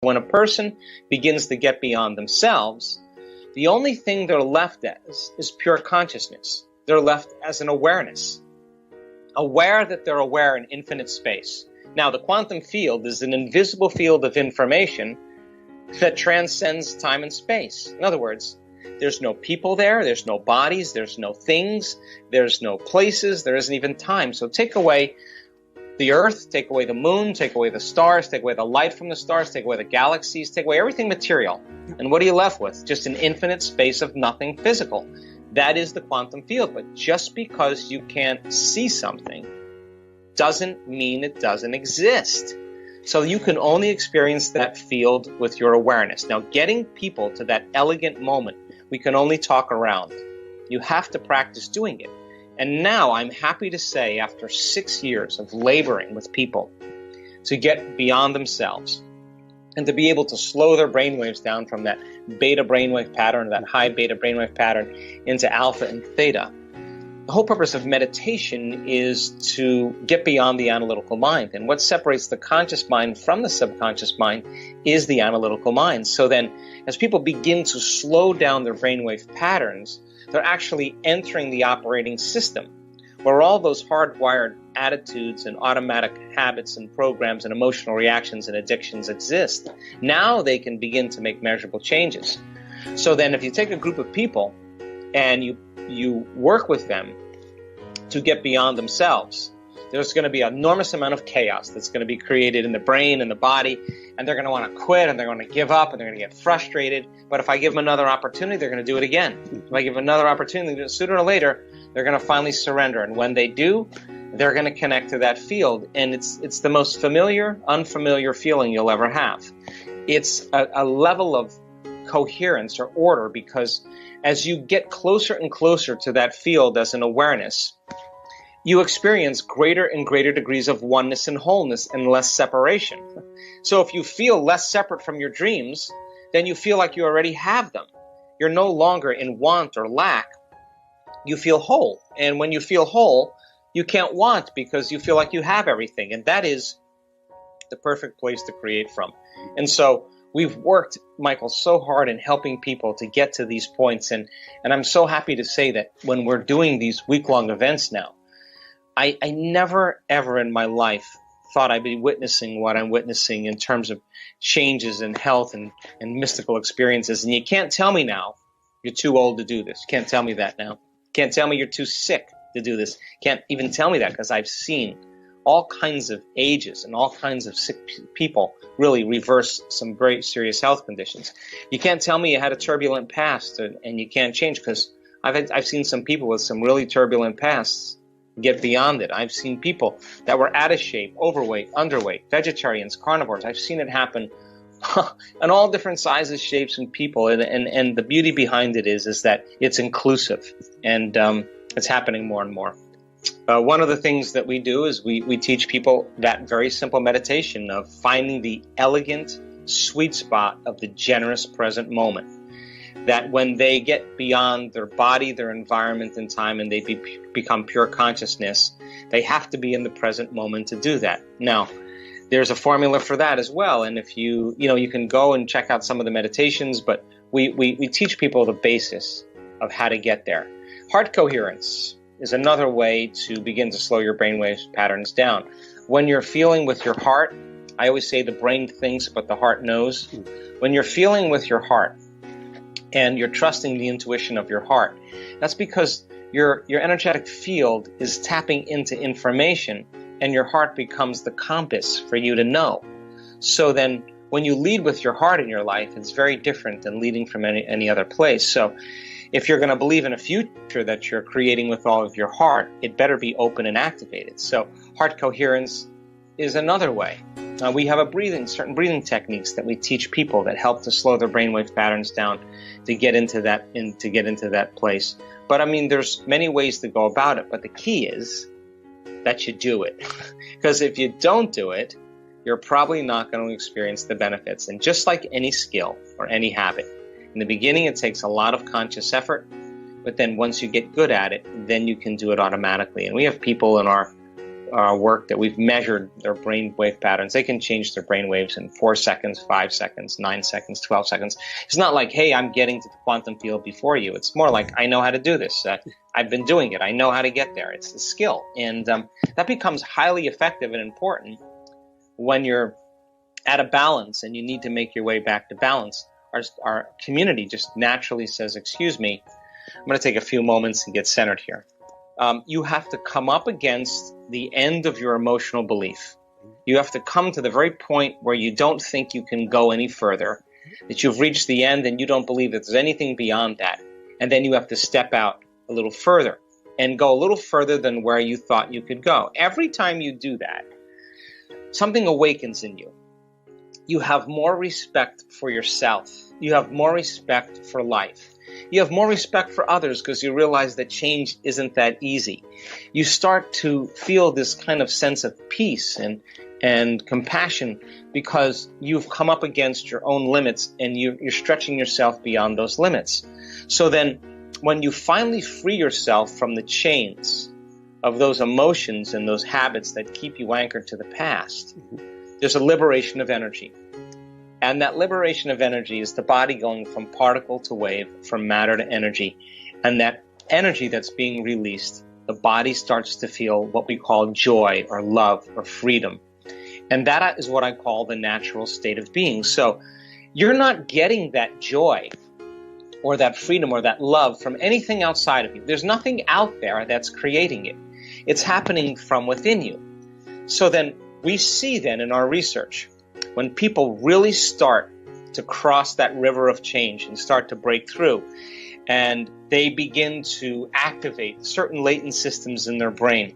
When a person begins to get beyond themselves, the only thing they're left as is pure consciousness. They're left as an awareness, aware that they're aware in infinite space. Now, the quantum field is an invisible field of information that transcends time and space. In other words, there's no people there, there's no bodies, there's no things, there's no places, there isn't even time. So take away the earth, take away the moon, take away the stars, take away the light from the stars, take away the galaxies, take away everything material. And what are you left with? Just an infinite space of nothing physical. That is the quantum field. But just because you can't see something doesn't mean it doesn't exist. So you can only experience that field with your awareness. Now, getting people to that elegant moment, we can only talk around. You have to practice doing it. And now I'm happy to say, after 6 years of laboring with people to get beyond themselves and to be able to slow their brainwaves down from that beta brainwave pattern, that high beta brainwave pattern, into alpha and theta, the whole purpose of meditation is to get beyond the analytical mind. And what separates the conscious mind from the subconscious mind is the analytical mind. So then, as people begin to slow down their brainwave patterns, they're actually entering the operating system where all those hardwired attitudes and automatic habits and programs and emotional reactions and addictions exist. Now they can begin to make measurable changes. So then if you take a group of people and you work with them to get beyond themselves, there's going to be an enormous amount of chaos that's going to be created in the brain and the body, and they're going to want to quit, and they're going to give up, and they're going to get frustrated. But if I give them another opportunity, they're going to do it again. If I give them another opportunity, sooner or later, they're going to finally surrender. And when they do, they're going to connect to that field. And it's the most familiar, unfamiliar feeling you'll ever have. It's a level of coherence or order, because as you get closer and closer to that field as an awareness, you experience greater and greater degrees of oneness and wholeness and less separation. So if you feel less separate from your dreams, then you feel like you already have them. You're no longer in want or lack. You feel whole. And when you feel whole, you can't want because you feel like you have everything. And that is the perfect place to create from. And so we've worked, Michael, so hard in helping people to get to these points. And I'm so happy to say that when we're doing these week-long events now, I never, ever in my life thought I'd be witnessing what I'm witnessing in terms of changes in health and mystical experiences. And you can't tell me now you're too old to do this. You can't tell me that now. You can't tell me you're too sick to do this. You can't even tell me that, because I've seen all kinds of ages and all kinds of sick people really reverse some very serious health conditions. You can't tell me you had a turbulent past and you can't change, because I've seen some people with some really turbulent pasts get beyond it. I've seen people that were out of shape, overweight, underweight, vegetarians, carnivores. I've seen it happen in all different sizes, shapes, and people. And the beauty behind it is that it's inclusive, and it's happening more and more. One of the things that we do is we teach people that very simple meditation of finding the elegant sweet spot of the generous present moment. That when they get beyond their body, their environment, and time, and they become pure consciousness, they have to be in the present moment to do that. Now, there's a formula for that as well. And if you can go and check out some of the meditations, but we teach people the basis of how to get there. Heart coherence is another way to begin to slow your brainwave patterns down. When you're feeling with your heart, I always say the brain thinks, but the heart knows. When you're feeling with your heart, and you're trusting the intuition of your heart, that's because your energetic field is tapping into information, and your heart becomes the compass for you to know. So then when you lead with your heart in your life, it's very different than leading from any other place. So if you're going to believe in a future that you're creating with all of your heart, it better be open and activated. So heart coherence is another way. We have certain breathing techniques that we teach people that help to slow their brainwave patterns down to get into that place. But I mean, there's many ways to go about it, but the key is that you do it. Because if you don't do it, you're probably not going to experience the benefits. And just like any skill or any habit, in the beginning it takes a lot of conscious effort, but then once you get good at it, then you can do it automatically. And we have people in our work that we've measured their brainwave patterns. They can change their brainwaves in 4 seconds, 5 seconds, 9 seconds, 12 seconds. It's not like, hey, I'm getting to the quantum field before you. It's more like, I know how to do this. I've been doing it. I know how to get there. It's a skill. And that becomes highly effective and important when you're at a balance and you need to make your way back to balance. Our community just naturally says, excuse me, I'm going to take a few moments and get centered here. You have to come up against the end of your emotional belief. You have to come to the very point where you don't think you can go any further, that you've reached the end and you don't believe that there's anything beyond that. And then you have to step out a little further and go a little further than where you thought you could go. Every time you do that, something awakens in you. You have more respect for yourself. You have more respect for life. You have more respect for others because you realize that change isn't that easy. You start to feel this kind of sense of peace and compassion because you've come up against your own limits and you're stretching yourself beyond those limits. So then when you finally free yourself from the chains of those emotions and those habits that keep you anchored to the past, there's a liberation of energy. And that liberation of energy is the body going from particle to wave, from matter to energy. And that energy that's being released, the body starts to feel what we call joy or love or freedom. And that is what I call the natural state of being. So you're not getting that joy or that freedom or that love from anything outside of you. There's nothing out there that's creating it. It's happening from within you. So then we see then in our research, when people really start to cross that river of change and start to break through, and they begin to activate certain latent systems in their brain,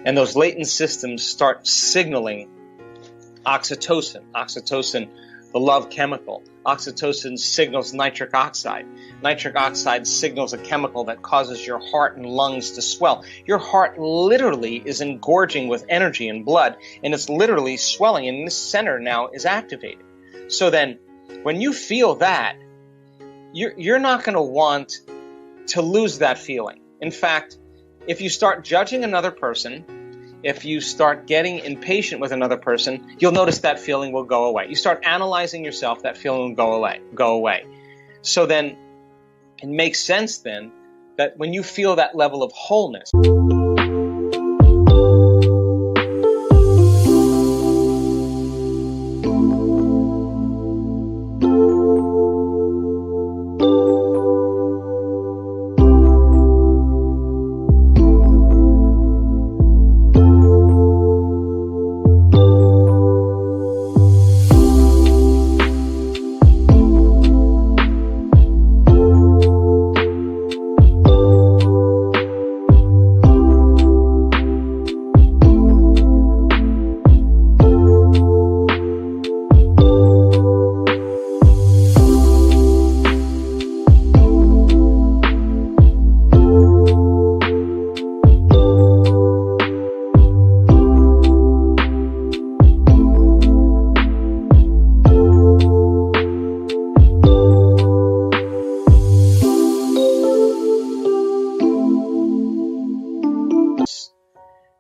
and those latent systems start signaling oxytocin, the love chemical. Oxytocin signals nitric oxide. Nitric oxide signals a chemical that causes your heart and lungs to swell. Your heart literally is engorging with energy and blood, and it's literally swelling, and this center now is activated. So then, when you feel that, you're not going to want to lose that feeling. In fact, if you start judging another person, if you start getting impatient with another person, you'll notice that feeling will go away. You start analyzing yourself, that feeling will go away. So then it makes sense then that when you feel that level of wholeness,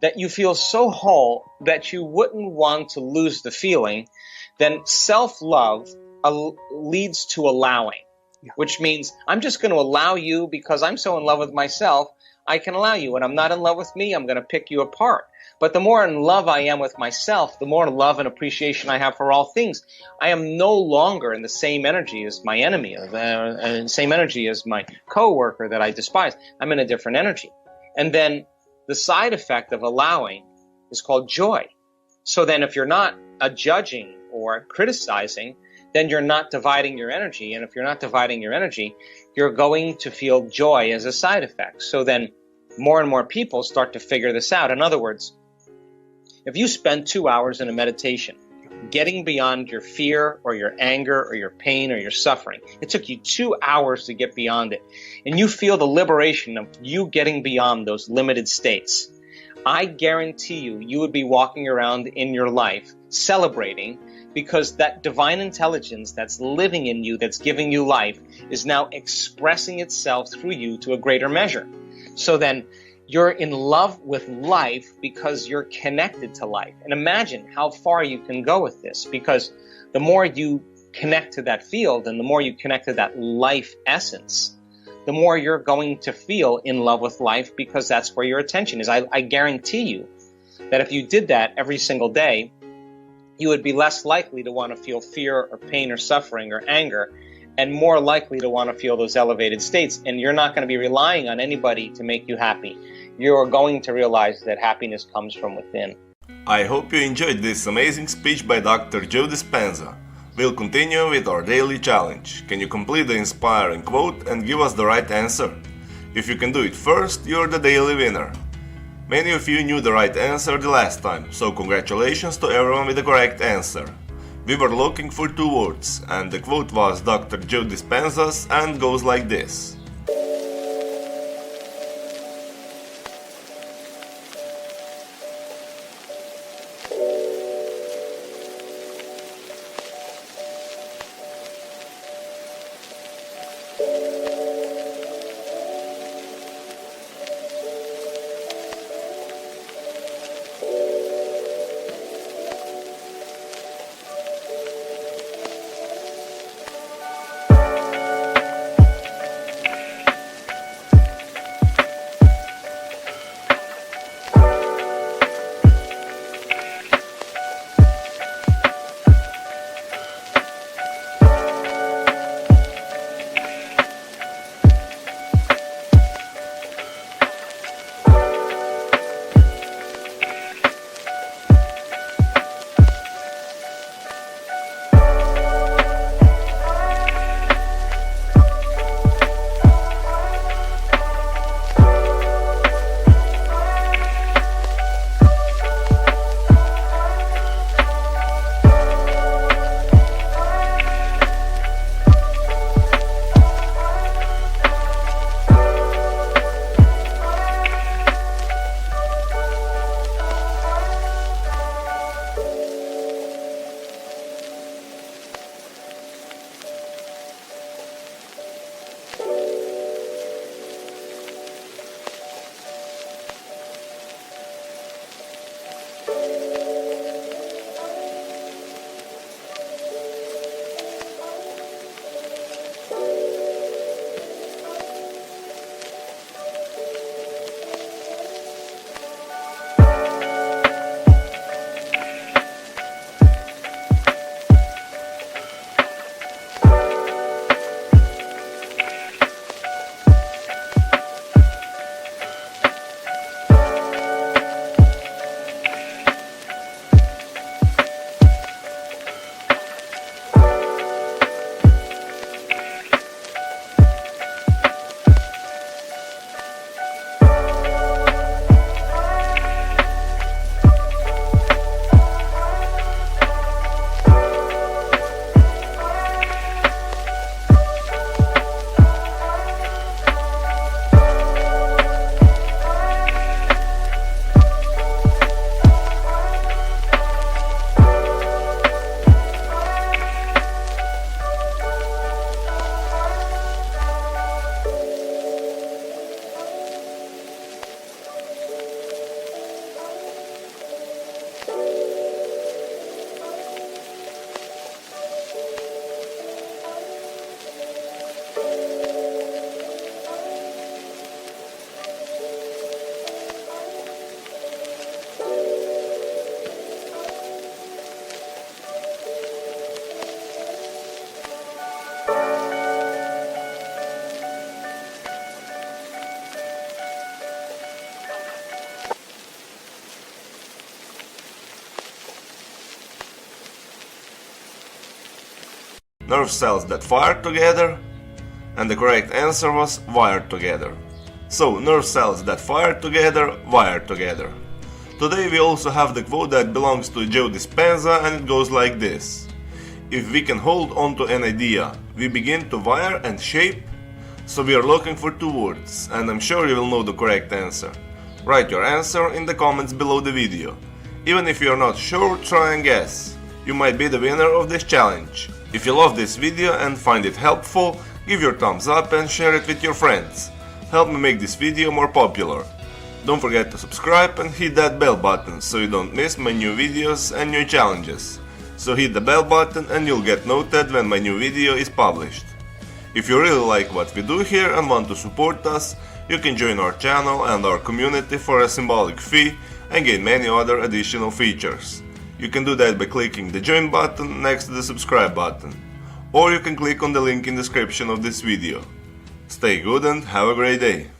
that you feel so whole that you wouldn't want to lose the feeling, then self-love leads to allowing, which means I'm just going to allow you because I'm so in love with myself, I can allow you. When I'm not in love with me, I'm going to pick you apart. But the more in love I am with myself, the more love and appreciation I have for all things. I am no longer in the same energy as my enemy, the same energy as my coworker that I despise. I'm in a different energy. And then the side effect of allowing is called joy. So then if you're not judging or criticizing, then you're not dividing your energy. And if you're not dividing your energy, you're going to feel joy as a side effect. So then more and more people start to figure this out. In other words, if you spend 2 hours in a meditation, getting beyond your fear or your anger or your pain or your suffering, it took you 2 hours to get beyond it, and you feel the liberation of you getting beyond those limited states, I guarantee you would be walking around in your life celebrating, because that divine intelligence that's living in you, that's giving you life, is now expressing itself through you to a greater measure. So then You're in love with life because you're connected to life. And imagine how far you can go with this, because the more you connect to that field and the more you connect to that life essence, the more you're going to feel in love with life, because that's where your attention is. I guarantee you that if you did that every single day, you would be less likely to want to feel fear or pain or suffering or anger, and more likely to want to feel those elevated states. And you're not going to be relying on anybody to make you happy. You're going to realize that happiness comes from within. I hope you enjoyed this amazing speech by Dr. Joe Dispenza. We'll continue with our daily challenge. Can you complete the inspiring quote and give us the right answer? If you can do it first, you're the daily winner. Many of you knew the right answer the last time, so congratulations to everyone with the correct answer. We were looking for 2 words, and the quote was Dr. Joe Dispenza's and goes like this. nerve cells that fire together, and the correct answer was wired together. So, nerve cells that fire together, wired together. Today we also have the quote that belongs to Joe Dispenza, and it goes like this. If we can hold on to an idea, we begin to wire and shape. So we are looking for two words, and I'm sure you will know the correct answer. Write your answer in the comments below the video. Even if you are not sure, try and guess. You might be the winner of this challenge. If you love this video and find it helpful, give your thumbs up and share it with your friends. Help me make this video more popular. Don't forget to subscribe and hit that bell button so you don't miss my new videos and new challenges. So hit the bell button and you'll get noted when my new video is published. If you really like what we do here and want to support us, you can join our channel and our community for a symbolic fee and gain many other additional features. You can do that by clicking the join button next to the subscribe button, or you can click on the link in the description of this video. Stay good and have a great day!